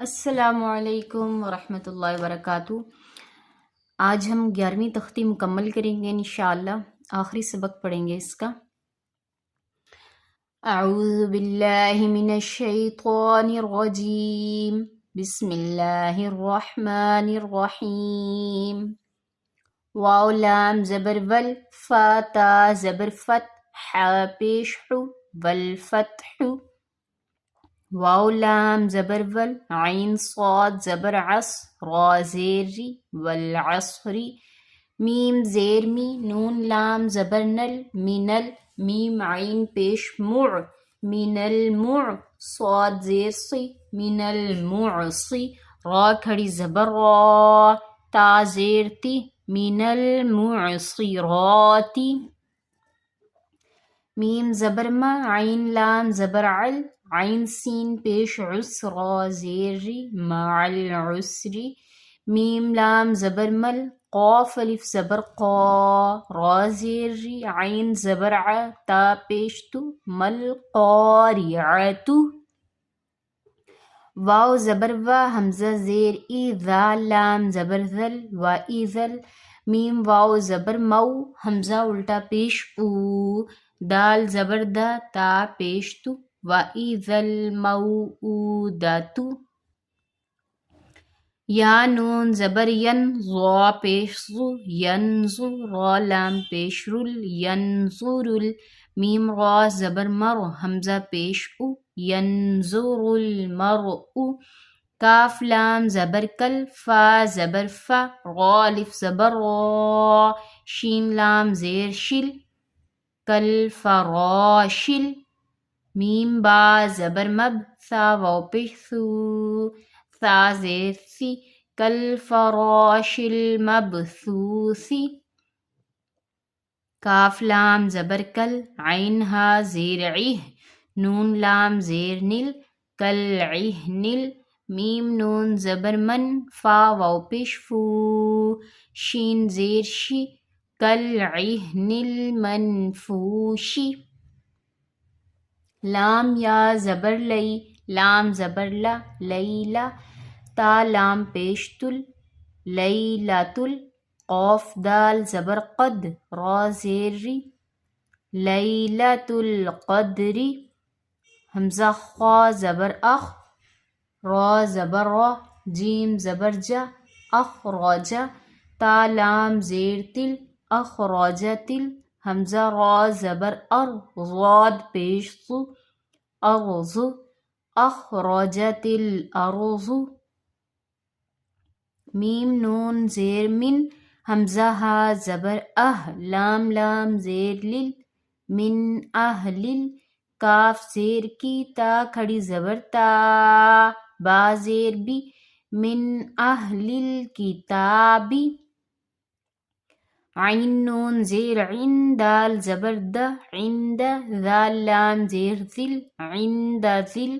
السلام علیکم ورحمۃ اللہ وبرکاتہ۔ آج ہم 11ویں تختی مکمل کریں گے انشاءاللہ۔ آخری سبق پڑھیں گے اس کا۔ اعوذ باللہ من الشیطان الرجیم، بسم اللہ الرحمن الرحیم۔ واو لام زبر ول، فا تا زبر فت، ح پیش حو، والفتح۔ واو لام زبر ول، عین صاد زبر عص، را زیر ری، والعصر۔ میم زیر می، نون لام زبر نل، منل، میم عین پیش مع، من المع۔ صاد زیر سی، من المعصی۔ را کھڑی زبر را، تا زیر تی، من المعصرات۔ میم زبر ما، عین لام زبر عل، عین سین پیش عس، را زیر ری، مع العسر۔ میم لام زبر مل، قاف الف زبر قا، را زیر ری، عین زبر ع، تا پیش تو، مل قارعۃ۔ واو زبر وا، حمزہ زیر ای، ذال لام زبر ذل، و ای ذل۔ میم واو زبر مو، حمزہ الٹا پیش او، دال زبر دا، تا پیش تو، و اذا الموءودۃ۔ یا نون زبر ین، ضا پیش ظو، ینظو، را لام پیش رل، ینظرل۔ میم را زبر مر، حمزہ پیش او، ینظر المرء۔ کاف لام زبر کل، فا زبر فا، را الف زبر را، شین لام زیر شل، کل فراشل۔ میم با زبر مب، ثا واو پیش ثو، ثا زیر ثی، کل فراش المبثوث۔ کاف لام زبر کل، عین ہا زیر عیہ، نون لام زیر نل، کل عہنل۔ میم نون زبر من، فا واو پیش فو، شین زیر شی، کل عہن المنفوش۔ لام یا زبر لئی، لام زبر لا، لیلا، تا لام پیش تل، لیلتل۔ قاف دال زبر قد، را زیر ری، لیلۃ القدر۔ حمزہ خا زبر اخ، را زبر را، جیم زبر جا، اخرج، تا لام زیر تل، اخرجتل۔ حمزہ را زبر ار، ضاد پیش ضو، اغض، اخرجت الارض۔ میم نون زیر من، حمزہ ہا زبر اہ، لام لام زیر لل، من اہلل۔ کاف زیر کی، تا کھڑی زبر تا، با زیر بی، من اہل الکتاب۔ عین نون زیر عن، دال زبر د، عند، ذال لام زیر ذل، عند ذل۔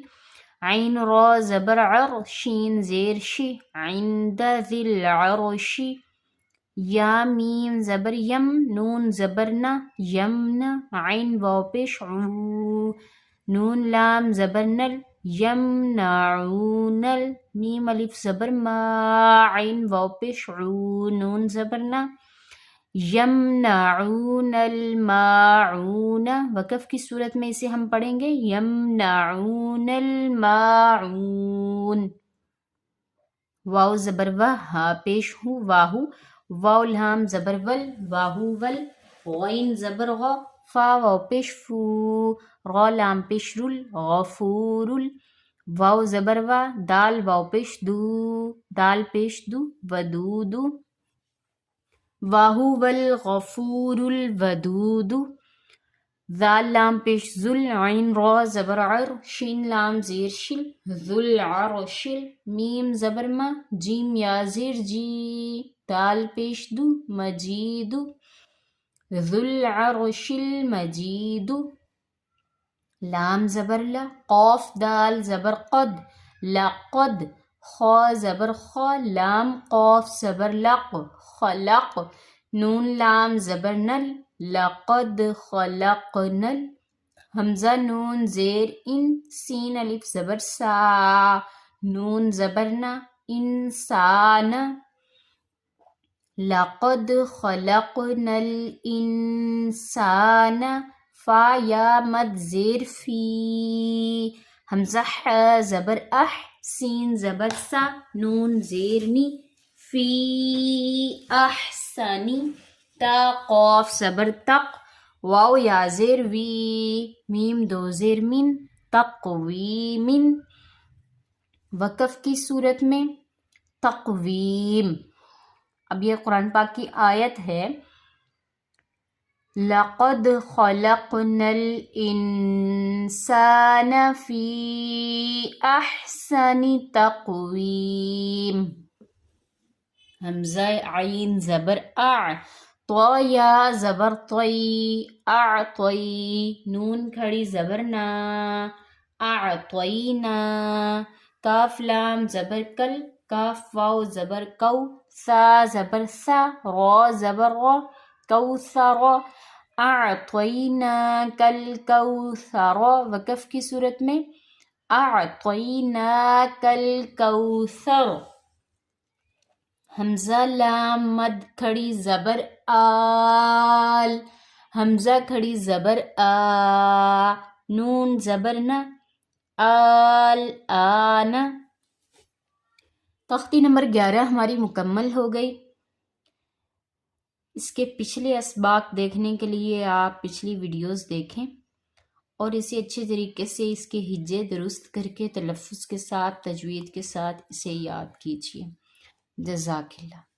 عین را زبر عر، شین زیر شی، عند ذی العرش۔ یا میم زبر یم، نون زبر نا، یمن، عین واو پیش عو، نون لام زبر نل، یمنعونل۔ میم الف زبر ما، عین واو پیش عو، نون زبر نا، یمنعون الماعون۔ وقف کی صورت میں اسے ہم پڑھیں گے یمنعون الماعون۔ واو زبر و، ہا پیش ہو، واہو، واو لام زبر ول، واہو ول۔ غین زبر غ، فا واو پیش فو، را لام پیش رل، غفورل۔ واو زبر و، دال واو پیش دو، دال پیش دو، ودود، وَهُوَ الْغَفُورُ الْوَدُودُ۔ ذال لام پیش ذل، عین را زبر عر، شین لام زیر شل، ذو العرشل۔ میم زبر ما، جیم یا زیر جی، دال پیش دو، مجید، ذو العرش المجید۔ لام زبر لا، قاف دال زبر قد، لقد۔ خا زبر خا، لام قاف زبر لق، خلق۔ نون لام زبر نل، لقد خلقنل۔ حمزہ نون زیر ان، سین الف زبر سا، نون زبرنا انسان لقد خلقنا الانسان فا یا مد زیر فی حمزہ ح زبر اح سین زبر سا نون زیرنی فی احسنی تا قاف زبر تق واو یا زیر وی میم دو زیر من تقویم وقف کی صورت میں تقویم. اب یہ قرآن پاک کی آیت ہے لقد خلقنا الانسان فی احسن تقویم. حمزہ عین زبر اع تو یا زبر طی اعطی نون کھڑی زبر نا اعطینا کاف لام زبر کل کاف واو زبر کو سا زبر سا را زبر را کوثر اعطیناک الکوثر. وقف کی صورت میں اعطیناک الکوثر. حمزہ لام مد کھڑی زبر آل حمزہ کھڑی زبر آ نون زبر نا آل آنا. تختی نمبر 11 ہماری مکمل ہو گئی. اس کے پچھلے اسباق دیکھنے کے لیے آپ پچھلی ویڈیوز دیکھیں اور اسے اچھے طریقے سے اس کے ہجے درست کر کے تلفظ کے ساتھ تجوید کے ساتھ اسے یاد کیجیے. جزاک اللہ.